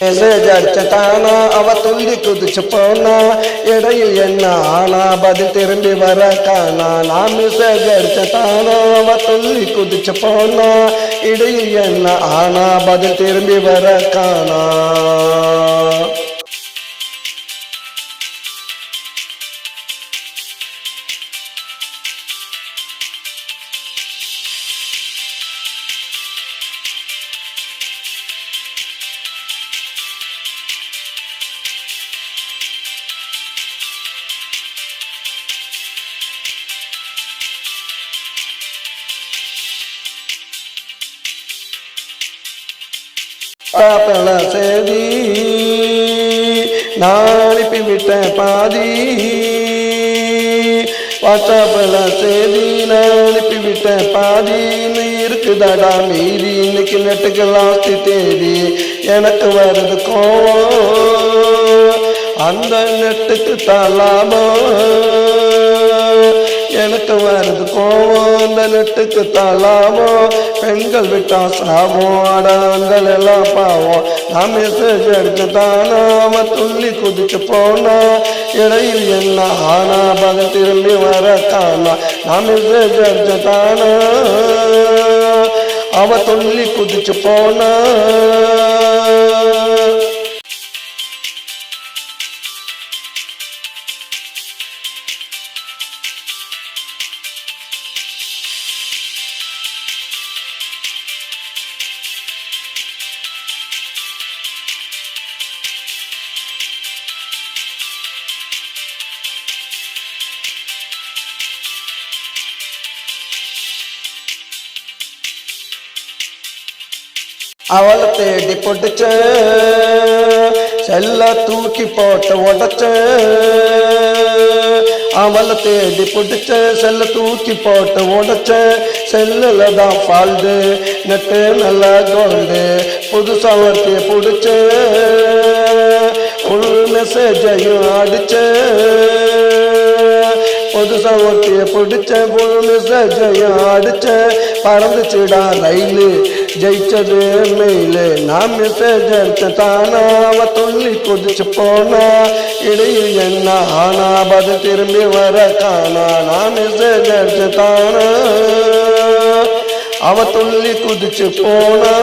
ஜடிச்சட்டானா அவ துள்ளி குதிச்சு போனா இடையில் என்ன ஆனா பதில் திரும்பி வர காணா. நான் மெசேஜ் அடிச்சட்டானா அவ துள்ளி குதிச்சு போனா இடையில் என்ன ஆனா பதில் திரும்பி வர காணா. பாப்பல சேதி நான் அனுப்பிவிட்டேன் பாதி. வாட்ஸ்அப்பில் சேதி நான் அனுப்பிவிட்டேன் பாதி. இன்னும் இருக்குதாடா மீதி இன்னைக்கு நெட்டுக்கு லாஸ்ட் தேதி. எனக்கு வருது கோவம் அந்த நெட்டுக்கு தலாபம். எனக்கு வருது கோவம் அந்த நெட்டுக்கு தலாபம். பெண்கள் விட்டா சாபம் ஆடங்கள் எல்லாம் பாவம். நான் மெசேஜ் எடுத்துட்டானா அவன் துள்ளி குதிச்சு போனா இடையில் என்ன ஆனா பதில் திரும்பி வர காணா. நான் மெசேஜ் எடுத்துட்டானா அவன் துள்ளி குதிச்சு போனா. அவளை தேடி பொட்டுச்ச செல்ல தூக்கி போட்டு உடச்ச. அவளை தேடி பொட்டுச்ச செல்ல தூக்கி போட்டு உடச்ச. செல்லுல தான் ஃபால்டு நெட்டு நல்லா கோல்டு. புதுசா ஒருத்தைய பிடிச்ச ஃபுல் மெசேஜையும் அடிச்ச. புதுசா ஒருத்தைய பிடிச்ச ஃபுல் மெசேஜையும் அடிச்ச. பறந்துச்சுடா ரயிலு ஜெயிச்சது மெயிலு. நான் மெசேஜ் எடுத்தானா அவ துள்ளி குதிச்சு போனா இடையில் என்ன ஆனா பதில் திரும்பி வர காணா. நான் மெசேஜ் எடுத்தானா அவ துள்ளி குதிச்சு போனா.